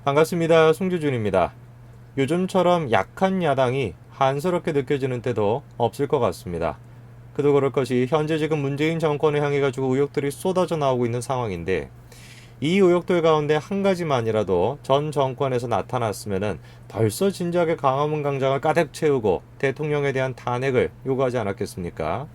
반갑습니다. 송규준입니다. 요즘처럼 약한 야당이 한스럽게 느껴지는 때도 없을 것 같습니다. 그도 그럴 것이 현재 지금 문재인 정권을 향해 가지고 의혹들이 쏟아져 나오고 있는 상황인데 이 의혹들 가운데 한 가지만이라도 전 정권에서 나타났으면은 벌써 진작에 광화문 광장을 가득 채우고 대통령에 대한 탄핵을 요구하지 않았겠습니까?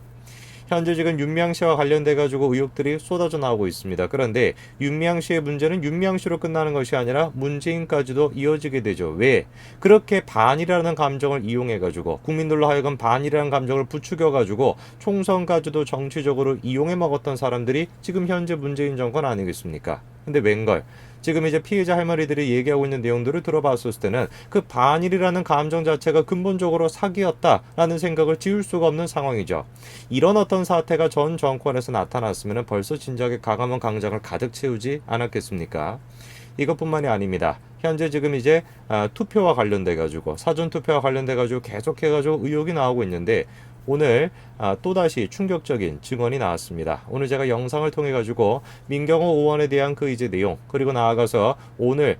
현재 지금 윤미향 씨와 관련돼 가지고 의혹들이 쏟아져 나오고 있습니다. 그런데 윤미향 씨의 문제는 윤미향 씨로 끝나는 것이 아니라 문재인까지도 이어지게 되죠. 왜? 그렇게 반이라는 감정을 이용해 가지고 국민들로 하여금 반이라는 감정을 부추겨 가지고 총선까지도 정치적으로 이용해 먹었던 사람들이 지금 현재 문재인 정권 아니겠습니까? 근데 웬걸? 지금 이제 피해자 할머니들이 얘기하고 있는 내용들을 들어봤을 때는 그 반일이라는 감정 자체가 근본적으로 사기였다라는 생각을 지울 수가 없는 상황이죠. 이런 어떤 사태가 전 정권에서 나타났으면 벌써 진작에 광화문 광장을 가득 채우지 않았겠습니까? 이것뿐만이 아닙니다. 현재 지금 이제 투표와 관련돼 가지고 사전 투표와 관련돼 가지고 계속해 가지고 의혹이 나오고 있는데 오늘 또다시 충격적인 증언이 나왔습니다. 오늘 제가 영상을 통해 가지고 민경호 의원에 대한 그 이제 내용 그리고 나아가서 오늘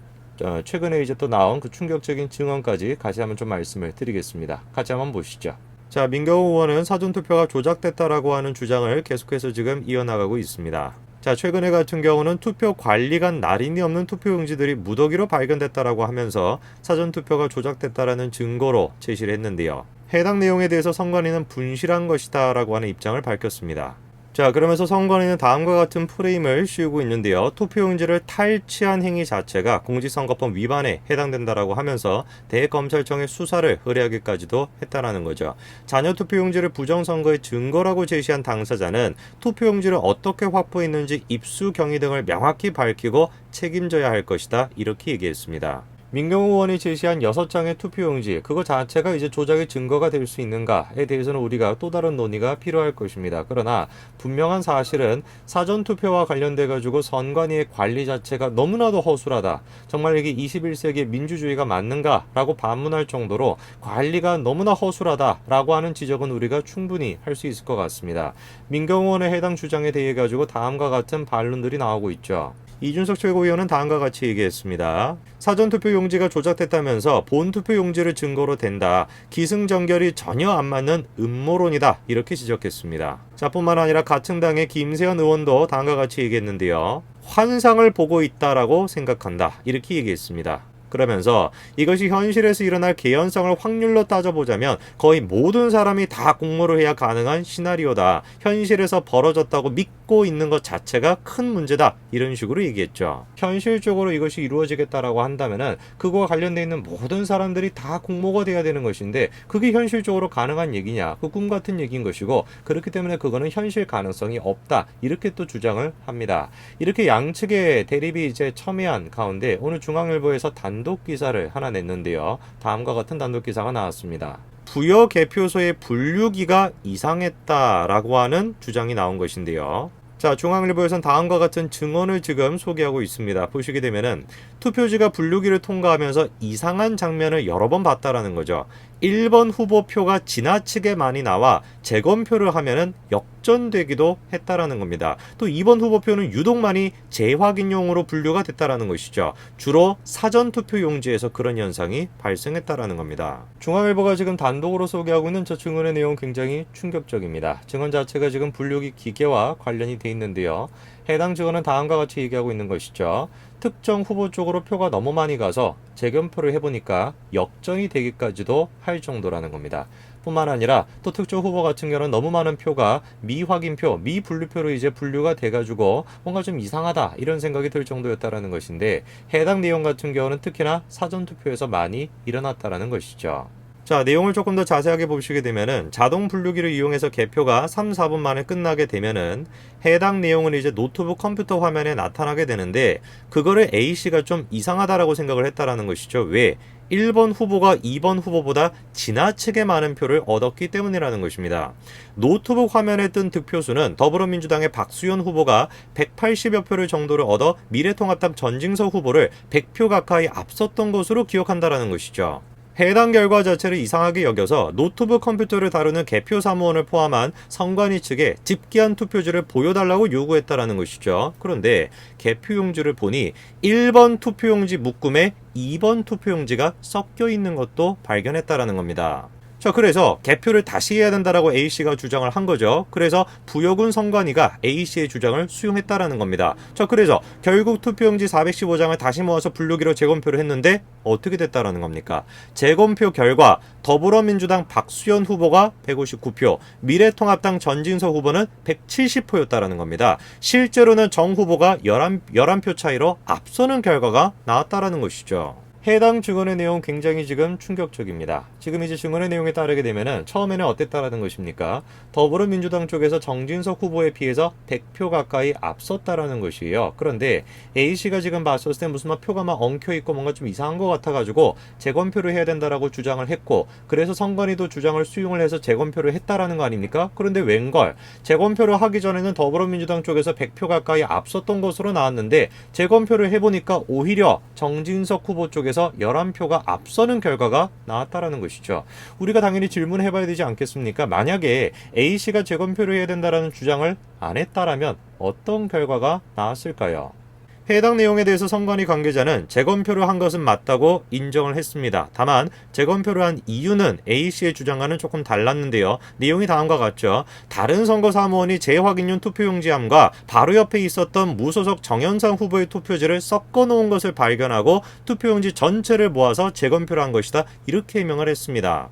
최근에 이제 또 나온 그 충격적인 증언까지 같이 한번 좀 말씀을 드리겠습니다. 같이 한번 보시죠. 자, 민경호 의원은 사전투표가 조작됐다라고 하는 주장을 계속해서 지금 이어나가고 있습니다. 자, 최근에 같은 경우는 투표 관리관 날인이 없는 투표용지들이 무더기로 발견됐다라고 하면서 사전투표가 조작됐다라는 증거로 제시를 했는데요. 해당 내용에 대해서 선관위는 분실한 것이다 라고 하는 입장을 밝혔습니다. 자, 그러면서 선관위는 다음과 같은 프레임을 씌우고 있는데요. 투표용지를 탈취한 행위 자체가 공직선거법 위반에 해당된다라고 하면서 대검찰청의 수사를 의뢰하기까지도 했다라는 거죠. 잔여 투표용지를 부정선거의 증거라고 제시한 당사자는 투표용지를 어떻게 확보했는지 입수 경위 등을 명확히 밝히고 책임져야 할 것이다. 이렇게 얘기했습니다. 민경호 의원이 제시한 6장의 투표용지 그거 자체가 이제 조작의 증거가 될 수 있는가에 대해서는 우리가 또 다른 논의가 필요할 것입니다. 그러나 분명한 사실은 사전투표와 관련돼 가지고 선관위의 관리 자체가 너무나도 허술하다. 정말 이게 21세기의 민주주의가 맞는가라고 반문할 정도로 관리가 너무나 허술하다라고 하는 지적은 우리가 충분히 할 수 있을 것 같습니다. 민경호 의원의 해당 주장에 대해 가지고 다음과 같은 반론들이 나오고 있죠. 이준석 최고위원은 다음과 같이 얘기했습니다. 사전투표 용지가 조작됐다면서 본투표 용지를 증거로 댄다. 기승전결이 전혀 안 맞는 음모론이다. 이렇게 지적했습니다. 자, 뿐만 아니라 같은 당의 김세현 의원도 다음과 같이 얘기했는데요. 환상을 보고 있다라고 생각한다. 이렇게 얘기했습니다. 그러면서 이것이 현실에서 일어날 개연성을 확률로 따져보자면 거의 모든 사람이 다 공모를 해야 가능한 시나리오다. 현실에서 벌어졌다고 믿고 있는 것 자체가 큰 문제다. 이런 식으로 얘기했죠. 현실적으로 이것이 이루어지겠다라고 한다면은 그거와 관련돼 있는 모든 사람들이 다 공모가 돼야 되는 것인데 그게 현실적으로 가능한 얘기냐? 그 꿈 같은 얘기인 것이고 그렇기 때문에 그거는 현실 가능성이 없다. 이렇게 또 주장을 합니다. 이렇게 양측의 대립이 이제 첨예한 가운데 오늘 중앙일보에서 단독 기사를 하나 냈는데요. 다음과 같은 단독 기사가 나왔습니다. 부여 개표소의 분류기가 이상했다라고 하는 주장이 나온 것인데요. 자, 중앙일보에서는 다음과 같은 증언을 지금 소개하고 있습니다. 보시게 되면은 투표지가 분류기를 통과하면서 이상한 장면을 여러 번 봤다라는 거죠. 1번 후보표가 지나치게 많이 나와 재검표를 하면은 역전되기도 했다라는 겁니다. 또 2번 후보표는 유독 많이 재확인용으로 분류가 됐다라는 것이죠. 주로 사전투표 용지에서 그런 현상이 발생했다라는 겁니다. 중앙일보가 지금 단독으로 소개하고 있는 저 증언의 내용 굉장히 충격적입니다. 증언 자체가 지금 분류기 기계와 관련이 돼 있는데요. 해당 증언은 다음과 같이 얘기하고 있는 것이죠. 특정 후보 쪽으로 표가 너무 많이 가서 재검표를 해보니까 역전이 되기까지도 할 정도라는 겁니다. 뿐만 아니라 또 특정 후보 같은 경우는 너무 많은 표가 미확인표, 미분류표로 이제 분류가 돼가지고 뭔가 좀 이상하다 이런 생각이 들 정도였다라는 것인데 해당 내용 같은 경우는 특히나 사전투표에서 많이 일어났다라는 것이죠. 자, 내용을 조금 더 자세하게 보시게 되면은 자동 분류기를 이용해서 개표가 3, 4분 만에 끝나게 되면은 해당 내용은 이제 노트북 컴퓨터 화면에 나타나게 되는데 그거를 A씨가 좀 이상하다라고 생각을 했다라는 것이죠. 왜? 1번 후보가 2번 후보보다 지나치게 많은 표를 얻었기 때문이라는 것입니다. 노트북 화면에 뜬 득표수는 더불어민주당의 박수현 후보가 180여 표를 정도를 얻어 미래통합당 전징석 후보를 100표 가까이 앞섰던 것으로 기억한다라는 것이죠. 해당 결과 자체를 이상하게 여겨서 노트북 컴퓨터를 다루는 개표 사무원을 포함한 선관위 측에 집계한 투표지를 보여달라고 요구했다라는 것이죠. 그런데 개표용지를 보니 1번 투표용지 묶음에 2번 투표용지가 섞여 있는 것도 발견했다라는 겁니다. 자, 그래서 개표를 다시 해야 된다라고 A씨가 주장을 한 거죠. 그래서 부여군 선관위가 A씨의 주장을 수용했다라는 겁니다. 자, 그래서 결국 투표용지 415장을 다시 모아서 분류기로 재검표를 했는데 어떻게 됐다라는 겁니까? 재검표 결과 더불어민주당 박수현 후보가 159표, 미래통합당 전진서 후보는 170표였다라는 겁니다. 실제로는 정 후보가 11표 차이로 앞서는 결과가 나왔다라는 것이죠. 해당 증언의 내용 굉장히 지금 충격적입니다. 지금 이제 증언의 내용에 따르게 되면은 처음에는 어땠다라는 것입니까? 더불어민주당 쪽에서 정진석 후보에 비해서 100표 가까이 앞섰다라는 것이에요. 그런데 A씨가 지금 봤을 때 무슨 막 표가 막 엉켜있고 뭔가 좀 이상한 것 같아가지고 재검표를 해야 된다라고 주장을 했고, 그래서 선관위도 주장을 수용을 해서 재검표를 했다라는 거 아닙니까? 그런데 웬걸 재검표를 하기 전에는 더불어민주당 쪽에서 100표 가까이 앞섰던 것으로 나왔는데 재검표를 해보니까 오히려 정진석 후보 쪽에서 11표가 앞서는 결과가 나왔다라는 것이죠. 우리가 당연히 질문해봐야 되지 않겠습니까? 만약에 A씨가 재검표를 해야 된다라는 주장을 안 했다라면 어떤 결과가 나왔을까요? 해당 내용에 대해서 선관위 관계자는 재검표를 한 것은 맞다고 인정을 했습니다. 다만 재검표를 한 이유는 A씨의 주장과는 조금 달랐는데요. 내용이 다음과 같죠. 다른 선거사무원이 재확인용 투표용지함과 바로 옆에 있었던 무소속 정현상 후보의 투표지를 섞어놓은 것을 발견하고 투표용지 전체를 모아서 재검표를 한 것이다. 이렇게 해명을 했습니다.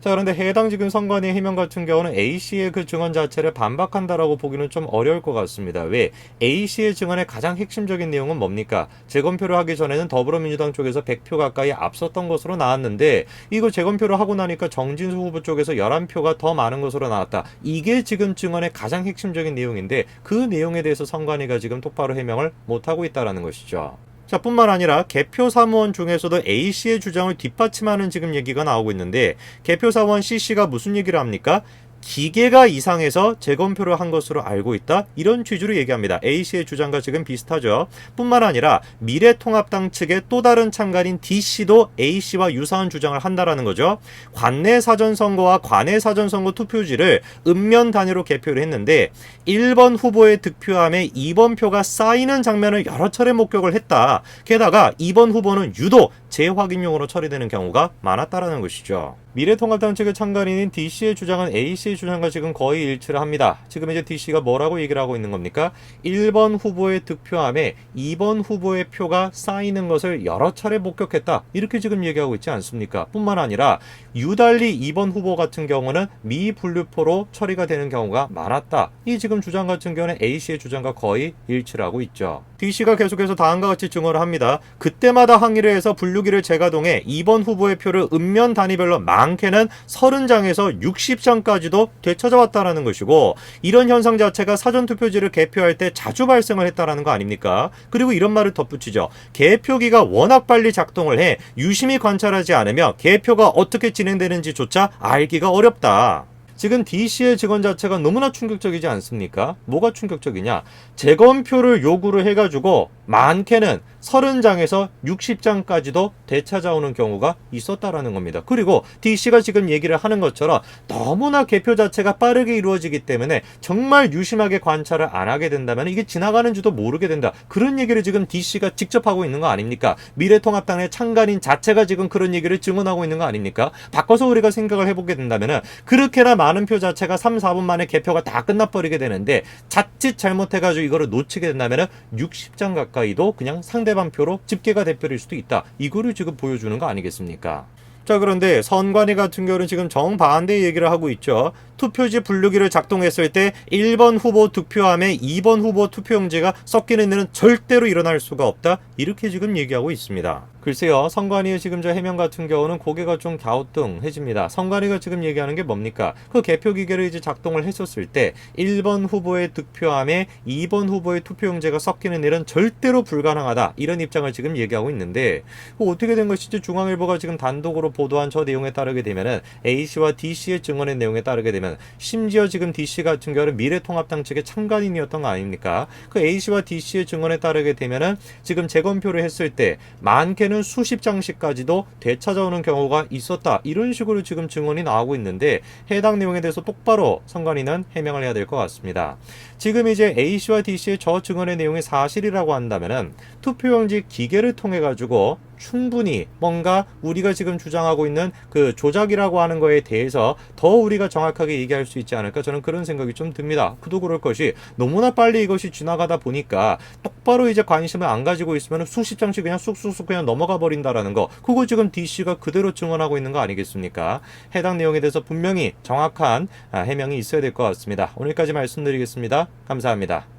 자, 그런데 해당 지금 선관위의 해명 같은 경우는 A씨의 그 증언 자체를 반박한다라고 보기는 좀 어려울 것 같습니다. 왜? A씨의 증언의 가장 핵심적인 내용은 뭡니까? 재검표를 하기 전에는 더불어민주당 쪽에서 100표 가까이 앞섰던 것으로 나왔는데 이거 재검표를 하고 나니까 정진수 후보 쪽에서 11표가 더 많은 것으로 나왔다. 이게 지금 증언의 가장 핵심적인 내용인데 그 내용에 대해서 선관위가 지금 똑바로 해명을 못하고 있다는 것이죠. 자, 뿐만 아니라 개표 사무원 중에서도 A씨의 주장을 뒷받침하는 지금 얘기가 나오고 있는데 개표 사무원 C씨가 무슨 얘기를 합니까? 기계가 이상해서 재검표를 한 것으로 알고 있다. 이런 취지로 얘기합니다. A씨의 주장과 지금 비슷하죠. 뿐만 아니라 미래통합당 측의 또 다른 참관인 D씨도 A씨와 유사한 주장을 한다라는 거죠. 관내 사전선거와 관외 사전선거 투표지를 읍면 단위로 개표를 했는데 1번 후보의 득표함에 2번 표가 쌓이는 장면을 여러 차례 목격을 했다. 게다가 2번 후보는 유독 재확인용으로 처리되는 경우가 많았다라는 것이죠. 미래통합당 측의 참관인인 D씨의 주장은 A씨의 주장과 지금 거의 일치를 합니다. 지금 이제 D씨가 뭐라고 얘기를 하고 있는 겁니까? 1번 후보의 득표함에 2번 후보의 표가 쌓이는 것을 여러 차례 목격했다. 이렇게 지금 얘기하고 있지 않습니까? 뿐만 아니라 유달리 2번 후보 같은 경우는 미분류표로 처리가 되는 경우가 많았다. 이 지금 주장 같은 경우는 A씨의 주장과 거의 일치를 하고 있죠. D씨가 계속해서 다음과 같이 증언을 합니다. 그때마다 항의를 해서 분류기를 재가동해 2번 후보의 표를 읍면 단위별로 많게는 30장에서 60장까지도 되찾아왔다는 것이고, 이런 현상 자체가 사전투표지를 개표할 때 자주 발생을 했다는 거 아닙니까? 그리고 이런 말을 덧붙이죠. 개표기가 워낙 빨리 작동을 해 유심히 관찰하지 않으며 개표가 어떻게 진행되는지조차 알기가 어렵다. 지금 D씨의 증언 자체가 너무나 충격적이지 않습니까? 뭐가 충격적이냐? 재검표를 요구를 해가지고 많게는 30장에서 60장까지도 되찾아오는 경우가 있었다라는 겁니다. 그리고 D씨가 지금 얘기를 하는 것처럼 너무나 개표 자체가 빠르게 이루어지기 때문에 정말 유심하게 관찰을 안 하게 된다면 이게 지나가는지도 모르게 된다. 그런 얘기를 지금 D씨가 직접 하고 있는 거 아닙니까? 미래통합당의 참관인 자체가 지금 그런 얘기를 증언하고 있는 거 아닙니까? 바꿔서 우리가 생각을 해보게 된다면 그렇게나 많은 표 자체가 3, 4분 만에 개표가 다 끝나버리게 되는데 자칫 잘못해가지고 이거를 놓치게 된다면 60장 가까이도 그냥 상대방 표로 집계가 돼버릴 수도 있다. 이거를 지금 보여주는 거 아니겠습니까? 자, 그런데 선관위 같은 경우는 지금 정반대 얘기를 하고 있죠. 투표지 분류기를 작동했을 때 1번 후보 득표함에 2번 후보 투표용지가 섞이는 일은 절대로 일어날 수가 없다. 이렇게 지금 얘기하고 있습니다. 글쎄요, 선관위의 지금 저 해명 같은 경우는 고개가 좀 갸우뚱해집니다. 선관위가 지금 얘기하는 게 뭡니까? 그 개표 기계를 이제 작동을 했었을 때 1번 후보의 득표함에 2번 후보의 투표용지가 섞이는 일은 절대로 불가능하다. 이런 입장을 지금 얘기하고 있는데 어떻게 된 것인지 중앙일보가 지금 단독으로 보도한 저 내용에 따르게 되면은 A씨와 D씨의 증언의 내용에 따르게 되면 있지만은 심지어 지금 DC 같은 경우는 미래통합당 측의 참관인이었던 거 아닙니까? 그 A씨와 D씨의 증언에 따르게 되면은 지금 재검표를 했을 때 많게는 수십 장씩까지도 되찾아오는 경우가 있었다. 이런 식으로 지금 증언이 나오고 있는데 해당 내용에 대해서 똑바로 선관위는 해명을 해야 될 것 같습니다. 지금 이제 A씨와 D씨의 저 증언의 내용이 사실이라고 한다면은 투표용지 기계를 통해 가지고 충분히 뭔가 우리가 지금 주장하고 있는 그 조작이라고 하는 거에 대해서 더 우리가 정확하게 얘기할 수 있지 않을까, 저는 그런 생각이 좀 듭니다. 그도 그럴 것이 너무나 빨리 이것이 지나가다 보니까 똑바로 이제 관심을 안 가지고 있으면 수십 장씩 그냥 쑥쑥쑥 그냥 넘어가 버린다라는 거, 그거 지금 DC가 그대로 증언하고 있는 거 아니겠습니까? 해당 내용에 대해서 분명히 정확한 해명이 있어야 될 것 같습니다. 오늘까지 말씀드리겠습니다. 감사합니다.